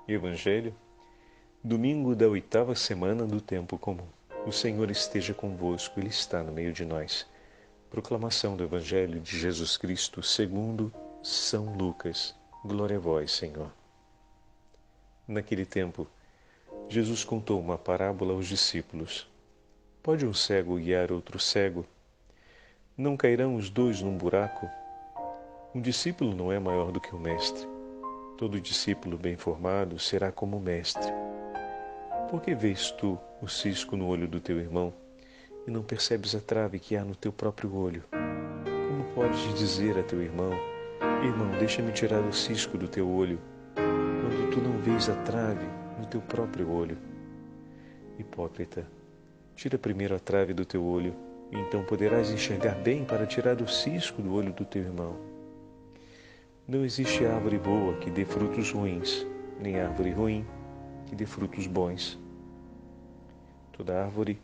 Evangelho, domingo da 8ª semana do tempo comum. O Senhor esteja convosco, Ele está no meio de nós. Proclamação do Evangelho de Jesus Cristo segundo São Lucas. Glória a vós, Senhor. Naquele tempo, Jesus contou uma parábola aos discípulos. Pode um cego guiar outro cego? Não cairão os dois num buraco? Um discípulo não é maior do que o mestre. Todo discípulo bem formado será como o mestre. Por que vês tu o cisco no olho do teu irmão e não percebes a trave que há no teu próprio olho? Como podes dizer a teu irmão: irmão, deixa-me tirar o cisco do teu olho, quando tu não vês a trave no teu próprio olho? Hipócrita, tira primeiro a trave do teu olho, e então poderás enxergar bem para tirar o cisco do olho do teu irmão. Não existe árvore boa que dê frutos ruins, nem árvore ruim que dê frutos bons. Toda árvore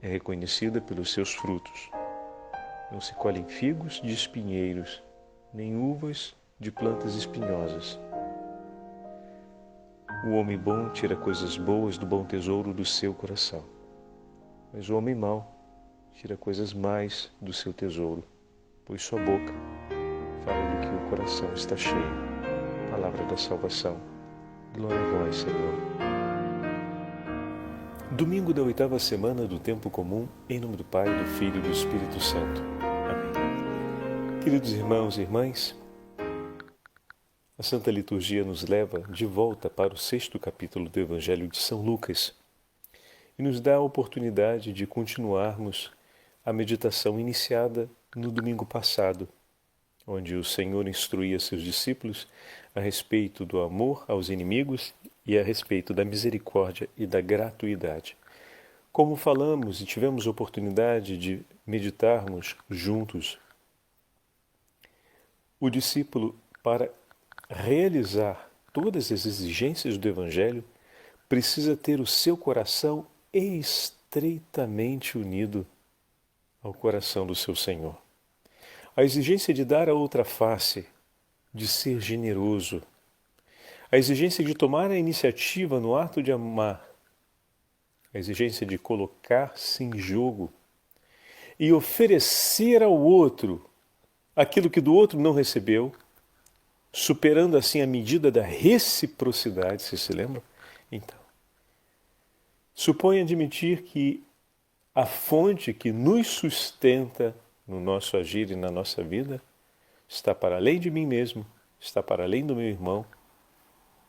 é reconhecida pelos seus frutos. Não se colhem figos de espinheiros, nem uvas de plantas espinhosas. O homem bom tira coisas boas do bom tesouro do seu coração, mas o homem mau tira coisas más do seu tesouro, pois sua boca fala do que o coração está cheio. Palavra da salvação. Glória a vós, Senhor. Domingo da 8ª semana do tempo comum, em nome do Pai, do Filho e do Espírito Santo. Amém. Queridos irmãos e irmãs, a Santa Liturgia nos leva de volta para o 6º capítulo do Evangelho de São Lucas e nos dá a oportunidade de continuarmos a meditação iniciada no domingo passado, onde o Senhor instruía seus discípulos a respeito do amor aos inimigos e a respeito da misericórdia e da gratuidade. Como falamos e tivemos oportunidade de meditarmos juntos, o discípulo, para realizar todas as exigências do Evangelho, precisa ter o seu coração estreitamente unido ao coração do seu Senhor. A exigência de dar a outra face, de ser generoso, a exigência de tomar a iniciativa no ato de amar, a exigência de colocar-se em jogo e oferecer ao outro aquilo que do outro não recebeu, superando assim a medida da reciprocidade, se lembra? Então, supõe admitir que a fonte que nos sustenta no nosso agir e na nossa vida está para além de mim mesmo, está para além do meu irmão,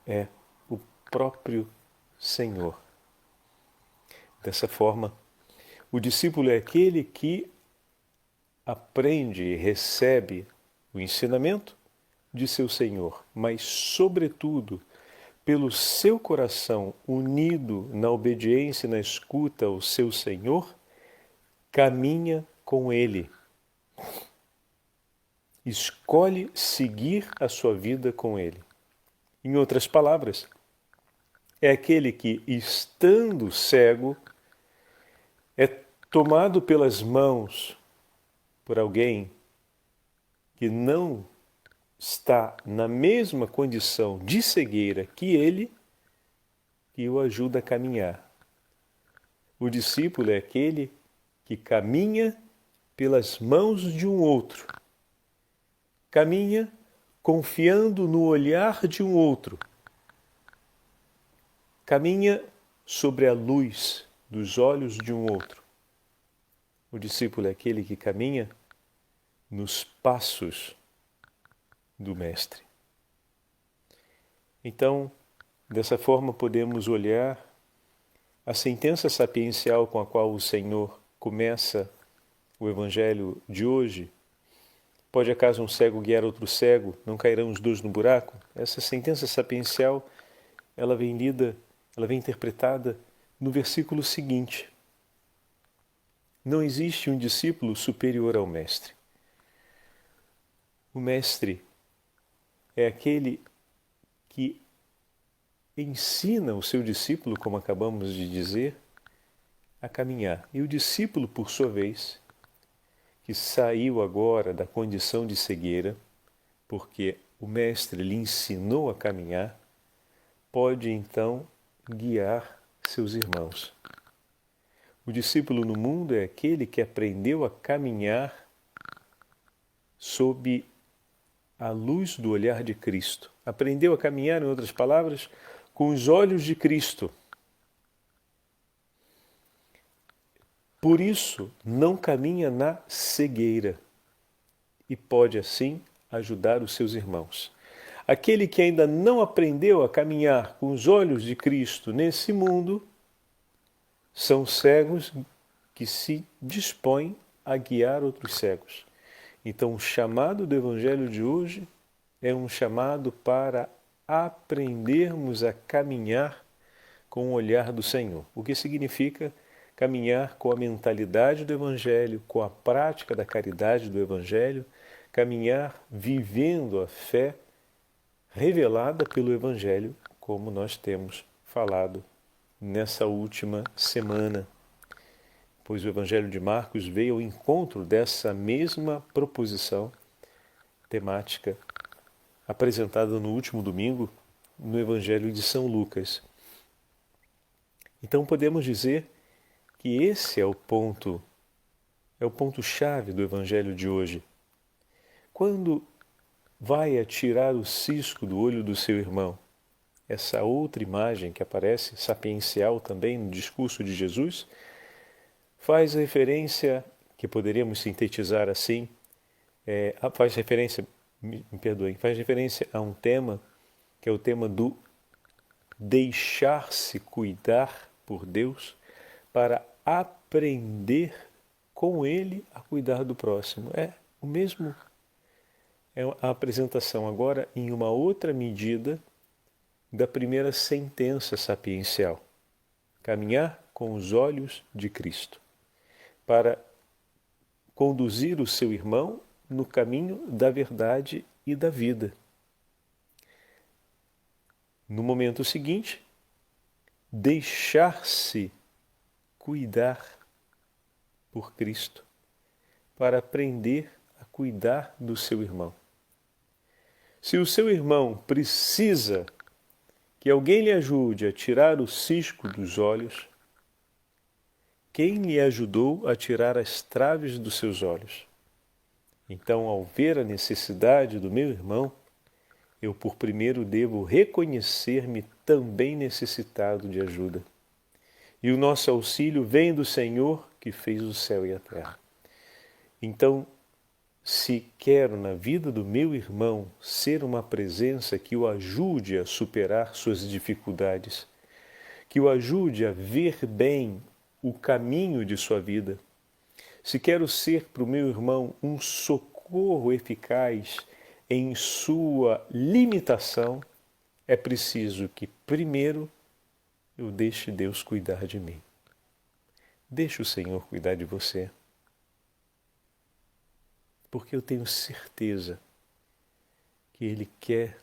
é o próprio Senhor. Dessa forma, o discípulo é aquele que aprende e recebe o ensinamento de seu Senhor, mas, sobretudo, pelo seu coração unido na obediência e na escuta ao seu Senhor, caminha com Ele. Escolhe seguir a sua vida com Ele. Em outras palavras, é aquele que, estando cego, é tomado pelas mãos por alguém que não está na mesma condição de cegueira que ele, que o ajuda a caminhar. O discípulo é aquele que caminha pelas mãos de um outro. Caminha confiando no olhar de um outro. Caminha sobre a luz dos olhos de um outro. O discípulo é aquele que caminha nos passos do Mestre. Então, dessa forma podemos olhar a sentença sapiencial com a qual o Senhor começa o Evangelho de hoje. Pode acaso um cego guiar outro cego? Não cairão os dois no buraco? Essa sentença sapiencial, ela vem lida, ela vem interpretada no versículo seguinte. Não existe um discípulo superior ao Mestre. O Mestre é aquele que ensina o seu discípulo, como acabamos de dizer, a caminhar. E o discípulo, por sua vez, que saiu agora da condição de cegueira, porque o Mestre lhe ensinou a caminhar, pode então guiar seus irmãos. O discípulo no mundo é aquele que aprendeu a caminhar sob a luz do olhar de Cristo. Aprendeu a caminhar, em outras palavras, com os olhos de Cristo. Por isso, não caminha na cegueira e pode, assim, ajudar os seus irmãos. Aquele que ainda não aprendeu a caminhar com os olhos de Cristo nesse mundo são cegos que se dispõem a guiar outros cegos. Então, o chamado do Evangelho de hoje é um chamado para aprendermos a caminhar com o olhar do Senhor. O que significa caminhar com a mentalidade do Evangelho, com a prática da caridade do Evangelho, caminhar vivendo a fé revelada pelo Evangelho, como nós temos falado nessa última semana. Pois o Evangelho de Marcos veio ao encontro dessa mesma proposição temática apresentada no último domingo no Evangelho de São Lucas. Então podemos dizer que esse é o ponto-chave do Evangelho de hoje. Quando vai atirar o cisco do olho do seu irmão, essa outra imagem que aparece sapiencial também no discurso de Jesus, faz referência, que poderíamos sintetizar assim, faz referência a um tema, que é o tema do deixar-se cuidar por Deus para aprender com Ele a cuidar do próximo. É o mesmo, é a apresentação agora em uma outra medida da primeira sentença sapiencial. Caminhar com os olhos de Cristo, para conduzir o seu irmão no caminho da verdade e da vida. No momento seguinte, deixar-se cuidar por Cristo, para aprender a cuidar do seu irmão. Se o seu irmão precisa que alguém lhe ajude a tirar o cisco dos olhos, quem lhe ajudou a tirar as traves dos seus olhos? Então, ao ver a necessidade do meu irmão, eu por primeiro devo reconhecer-me também necessitado de ajuda. E o nosso auxílio vem do Senhor que fez o céu e a terra. Então, se quero na vida do meu irmão ser uma presença que o ajude a superar suas dificuldades, que o ajude a ver bem o caminho de sua vida, se quero ser para o meu irmão um socorro eficaz em sua limitação, é preciso que primeiro eu deixe Deus cuidar de mim. Deixe o Senhor cuidar de você. Porque eu tenho certeza que Ele quer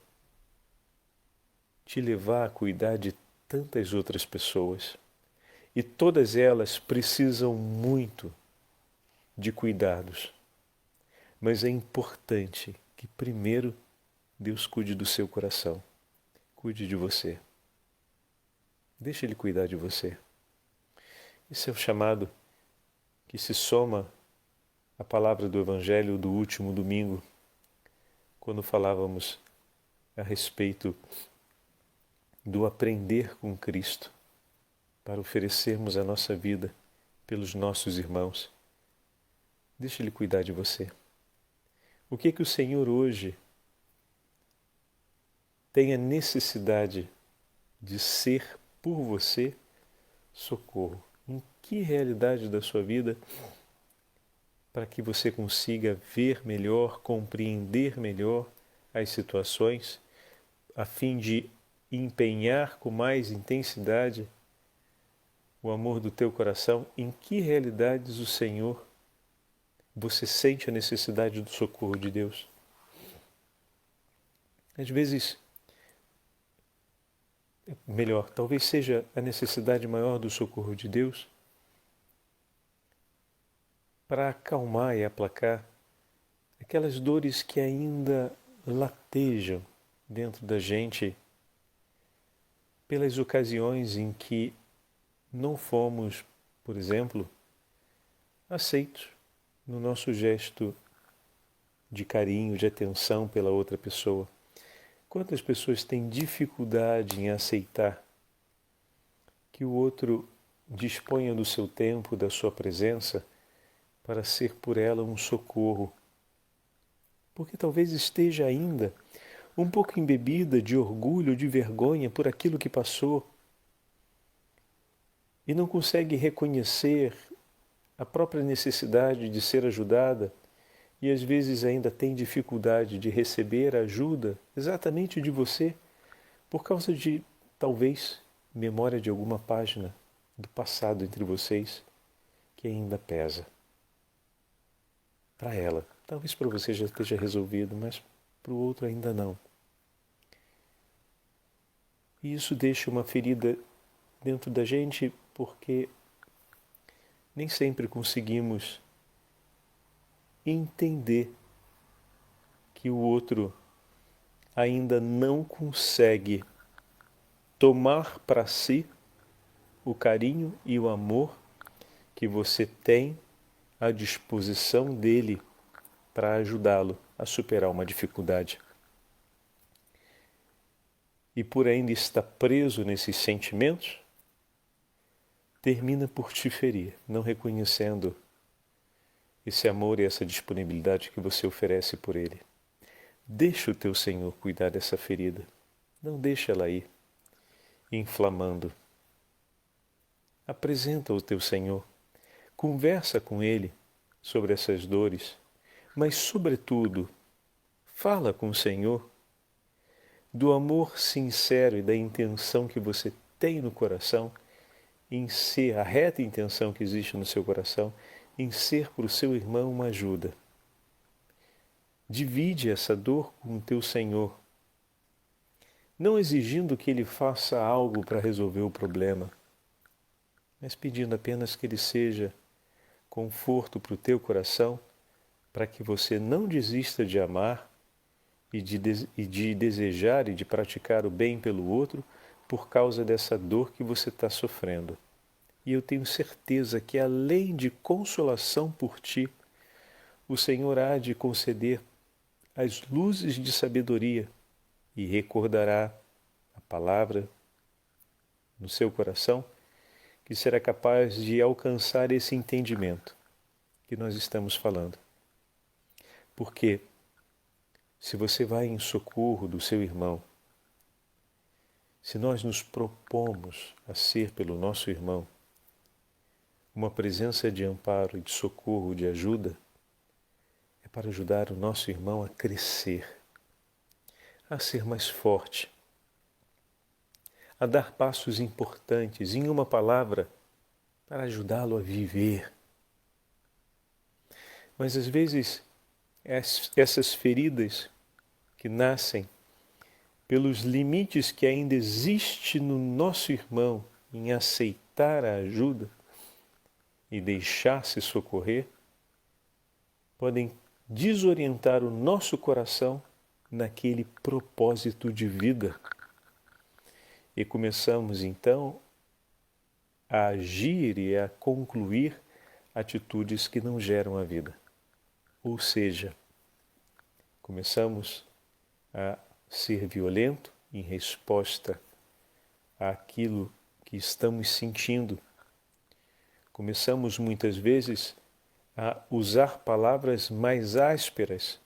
te levar a cuidar de tantas outras pessoas. E todas elas precisam muito de cuidados. Mas é importante que primeiro Deus cuide do seu coração, cuide de você. Deixe Ele cuidar de você. Esse é o chamado que se soma à palavra do Evangelho do último domingo, quando falávamos a respeito do aprender com Cristo para oferecermos a nossa vida pelos nossos irmãos. Deixe Ele cuidar de você. O que o Senhor hoje tem a necessidade de ser por você socorro? Em que realidade da sua vida, para que você consiga ver melhor, compreender melhor as situações, a fim de empenhar com mais intensidade o amor do teu coração? Em que realidades o Senhor você sente a necessidade do socorro de Deus? Às vezes, melhor, talvez seja a necessidade maior do socorro de Deus para acalmar e aplacar aquelas dores que ainda latejam dentro da gente pelas ocasiões em que não fomos, por exemplo, aceitos no nosso gesto de carinho, de atenção pela outra pessoa. Quantas pessoas têm dificuldade em aceitar que o outro disponha do seu tempo, da sua presença, para ser por ela um socorro? Porque talvez esteja ainda um pouco embebida de orgulho, de vergonha por aquilo que passou e não consegue reconhecer a própria necessidade de ser ajudada e às vezes ainda tem dificuldade de receber ajuda exatamente de você por causa de, talvez, memória de alguma página do passado entre vocês que ainda pesa. Para ela, talvez para você já esteja resolvido, mas para o outro ainda não. E isso deixa uma ferida dentro da gente porque nem sempre conseguimos entender que o outro ainda não consegue tomar para si o carinho e o amor que você tem à disposição dele para ajudá-lo a superar uma dificuldade. E por ainda estar preso nesses sentimentos, termina por te ferir, não reconhecendo esse amor e essa disponibilidade que você oferece por ele. Deixa o teu Senhor cuidar dessa ferida. Não deixa ela ir inflamando. Apresenta ao teu Senhor. Conversa com Ele sobre essas dores, mas, sobretudo, fala com o Senhor do amor sincero e da intenção que você tem no coração em ser, a reta intenção que existe no seu coração, em ser para o seu irmão uma ajuda. Divide essa dor com o teu Senhor, não exigindo que Ele faça algo para resolver o problema, mas pedindo apenas que Ele seja conforto para o teu coração, para que você não desista de amar e de desejar e de praticar o bem pelo outro por causa dessa dor que você está sofrendo. E eu tenho certeza que, além de consolação por ti, o Senhor há de conceder as luzes de sabedoria e recordará a palavra no seu coração que será capaz de alcançar esse entendimento que nós estamos falando. Porque se você vai em socorro do seu irmão, se nós nos propomos a ser pelo nosso irmão uma presença de amparo, de socorro, de ajuda, é para ajudar o nosso irmão a crescer, a ser mais forte, a dar passos importantes, em uma palavra, para ajudá-lo a viver. Mas às vezes essas feridas que nascem pelos limites que ainda existe no nosso irmão em aceitar a ajuda e deixar-se socorrer, podem desorientar o nosso coração naquele propósito de vida. E começamos então a agir e a concluir atitudes que não geram a vida. Ou seja, começamos a ser violento em resposta àquilo que estamos sentindo. Começamos muitas vezes a usar palavras mais ásperas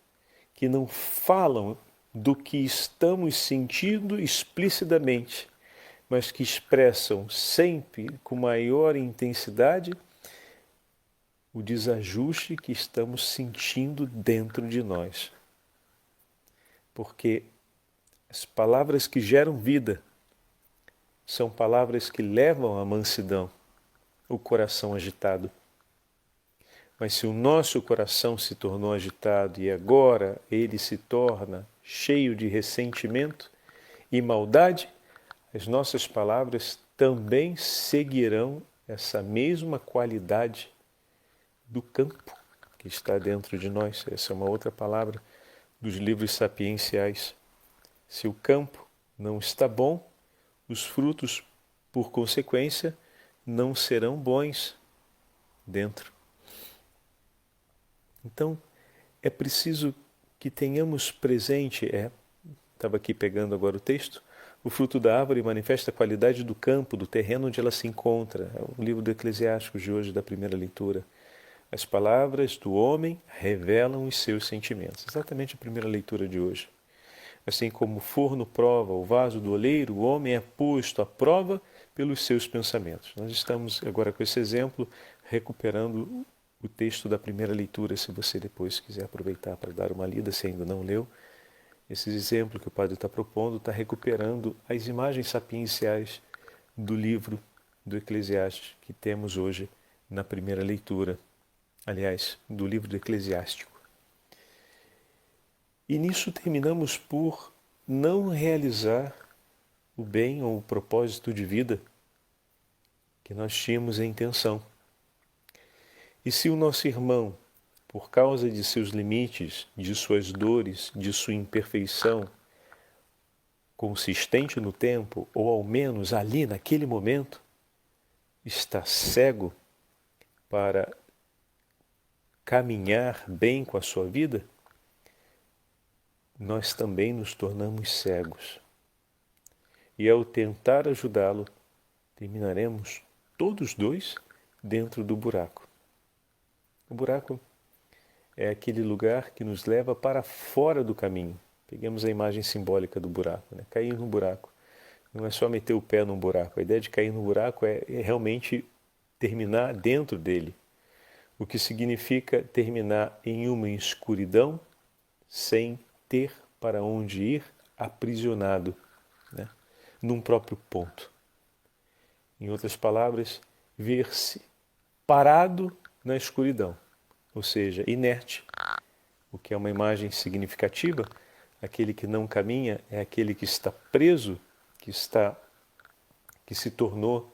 que não falam do que estamos sentindo explicitamente, mas que expressam sempre com maior intensidade o desajuste que estamos sentindo dentro de nós. Porque as palavras que geram vida são palavras que levam à mansidão o coração agitado. Mas se o nosso coração se tornou agitado e agora ele se torna cheio de ressentimento e maldade, as nossas palavras também seguirão essa mesma qualidade do campo que está dentro de nós. Essa é uma outra palavra dos livros sapienciais. Se o campo não está bom, os frutos, por consequência, não serão bons dentro. Então, é preciso que tenhamos presente, estava aqui pegando agora o texto, o fruto da árvore manifesta a qualidade do campo, do terreno onde ela se encontra. É o livro do Eclesiástico de hoje, da primeira leitura. As palavras do homem revelam os seus sentimentos. Exatamente a primeira leitura de hoje. Assim como o forno prova o vaso do oleiro, o homem é posto à prova pelos seus pensamentos. Nós estamos agora com esse exemplo recuperando o texto da primeira leitura, se você depois quiser aproveitar para dar uma lida, se ainda não leu. Esse exemplo que o padre está propondo está recuperando as imagens sapienciais do livro do Eclesiastes que temos hoje na primeira leitura. Aliás, do livro do Eclesiástico. E nisso terminamos por não realizar o bem ou o propósito de vida que nós tínhamos em intenção. E se o nosso irmão, por causa de seus limites, de suas dores, de sua imperfeição, consistente no tempo, ou ao menos ali naquele momento, está cego para caminhar bem com a sua vida, nós também nos tornamos cegos. E ao tentar ajudá-lo, terminaremos todos dois dentro do buraco. O buraco é aquele lugar que nos leva para fora do caminho. Peguemos a imagem simbólica do buraco, né? Cair no buraco. Não é só meter o pé num buraco. A ideia de cair no buraco é realmente terminar dentro dele. O que significa terminar em uma escuridão sem ter para onde ir, aprisionado, né? Num próprio ponto. Em outras palavras, ver-se parado na escuridão, ou seja, inerte, o que é uma imagem significativa. Aquele que não caminha é aquele que está preso, que se tornou,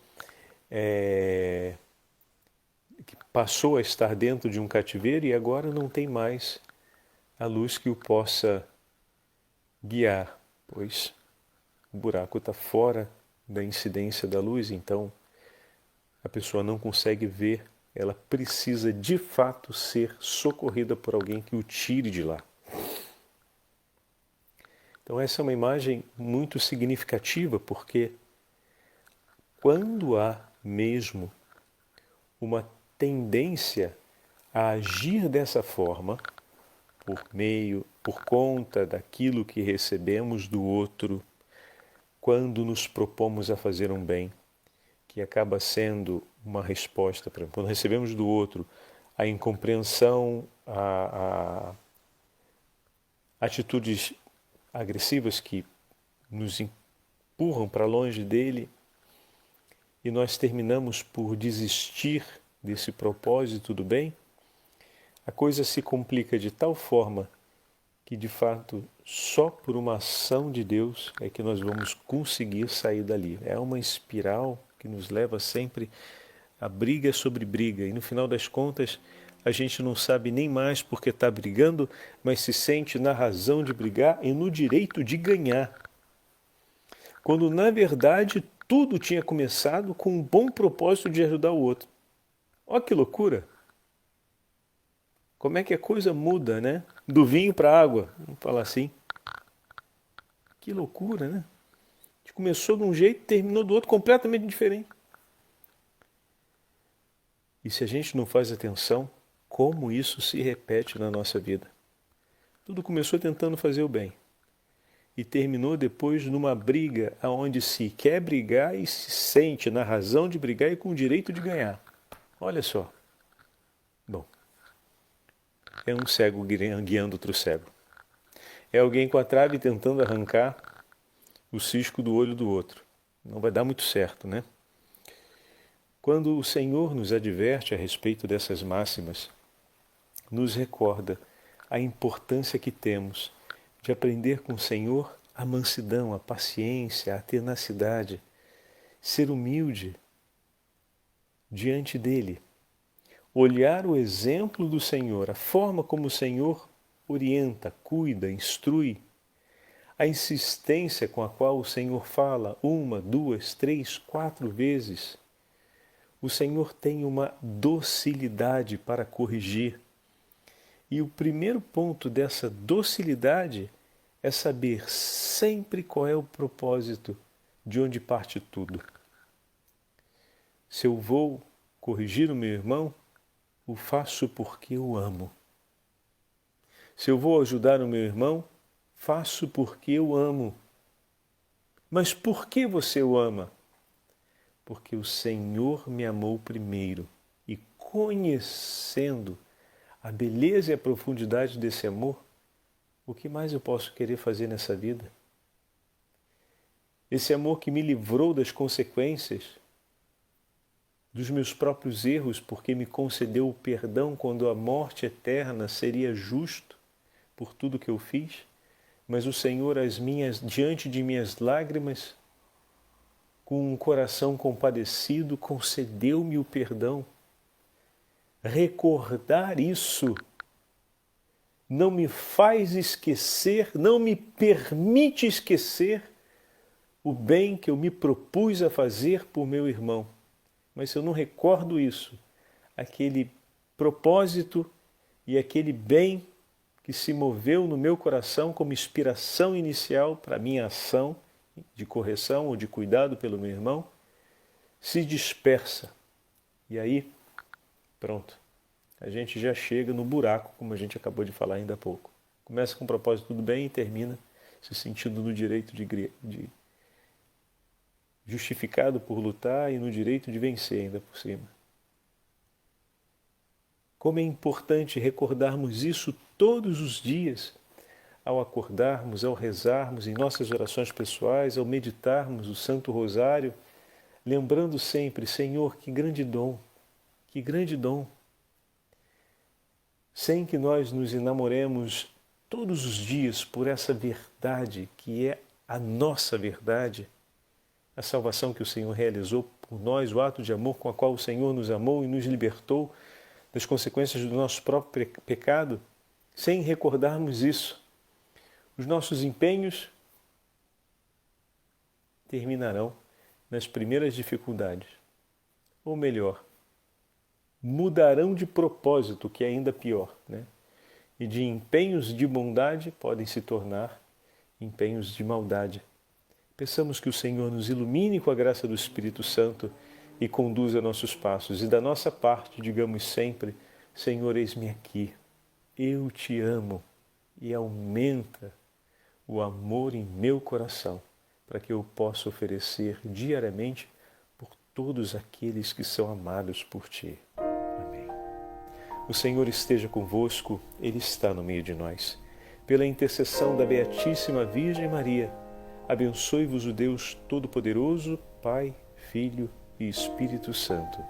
que passou a estar dentro de um cativeiro e agora não tem mais a luz que o possa guiar, pois o buraco está fora da incidência da luz, então a pessoa não consegue ver, ela precisa de fato ser socorrida por alguém que o tire de lá. Então essa é uma imagem muito significativa, porque quando há mesmo uma tendência a agir dessa forma, por conta daquilo que recebemos do outro, quando nos propomos a fazer um bem, que acaba sendo uma resposta, quando recebemos do outro a incompreensão, a atitudes agressivas que nos empurram para longe dele, e nós terminamos por desistir desse propósito do bem, a coisa se complica de tal forma que, de fato, só por uma ação de Deus é que nós vamos conseguir sair dali. É uma espiral que nos leva sempre a briga sobre briga. E, no final das contas, a gente não sabe nem mais porque está brigando, mas se sente na razão de brigar e no direito de ganhar. Quando, na verdade, tudo tinha começado com um bom propósito de ajudar o outro. Olha que loucura! Como é que a coisa muda, né? Do vinho para a água, vamos falar assim. Que loucura, né? A gente começou de um jeito e terminou do outro completamente diferente. E se a gente não faz atenção, como isso se repete na nossa vida? Tudo começou tentando fazer o bem. E terminou depois numa briga onde se quer brigar e se sente na razão de brigar e com o direito de ganhar. Olha só. Bom, é um cego guiando outro cego. É alguém com a trave tentando arrancar o cisco do olho do outro. Não vai dar muito certo, né? Quando o Senhor nos adverte a respeito dessas máximas, nos recorda a importância que temos de aprender com o Senhor a mansidão, a paciência, a tenacidade, ser humilde diante dele, olhar o exemplo do Senhor, a forma como o Senhor orienta, cuida, instrui, a insistência com a qual o Senhor fala 1, 2, 3, 4 vezes. O Senhor tem uma docilidade para corrigir. E o primeiro ponto dessa docilidade é saber sempre qual é o propósito, de onde parte tudo. Se eu vou corrigir o meu irmão, o faço porque eu amo. Se eu vou ajudar o meu irmão, faço porque eu amo. Mas por que você o ama? Porque o Senhor me amou primeiro. E conhecendo a beleza e a profundidade desse amor, o que mais eu posso querer fazer nessa vida? Esse amor que me livrou das consequências, dos meus próprios erros, porque me concedeu o perdão quando a morte eterna seria justo por tudo que eu fiz, mas o Senhor, diante de minhas lágrimas, com um coração compadecido, concedeu-me o perdão. Recordar isso não me faz esquecer, não me permite esquecer o bem que eu me propus a fazer por meu irmão. Mas se eu não recordo isso, aquele propósito e aquele bem que se moveu no meu coração como inspiração inicial para a minha ação de correção ou de cuidado pelo meu irmão, se dispersa. E aí, pronto, a gente já chega no buraco, como a gente acabou de falar ainda há pouco. Começa com um propósito do bem e termina se sentindo no direito de justificado por lutar e no direito de vencer ainda por cima. Como é importante recordarmos isso todos os dias, ao acordarmos, ao rezarmos em nossas orações pessoais, ao meditarmos o Santo Rosário, lembrando sempre, Senhor, que grande dom, que grande dom. Sem que nós nos enamoremos todos os dias por essa verdade que é a nossa verdade, a salvação que o Senhor realizou por nós, o ato de amor com o qual o Senhor nos amou e nos libertou das consequências do nosso próprio pecado, sem recordarmos isso, os nossos empenhos terminarão nas primeiras dificuldades. Ou melhor, mudarão de propósito, que é ainda pior, né? E de empenhos de bondade podem se tornar empenhos de maldade. Peçamos que o Senhor nos ilumine com a graça do Espírito Santo e conduza nossos passos. E da nossa parte, digamos sempre, Senhor, eis-me aqui, eu te amo, e aumenta o amor em meu coração, para que eu possa oferecer diariamente por todos aqueles que são amados por ti. Amém. O Senhor esteja convosco, Ele está no meio de nós. Pela intercessão da Beatíssima Virgem Maria, abençoe-vos o Deus Todo-Poderoso, Pai, Filho e Espírito Santo.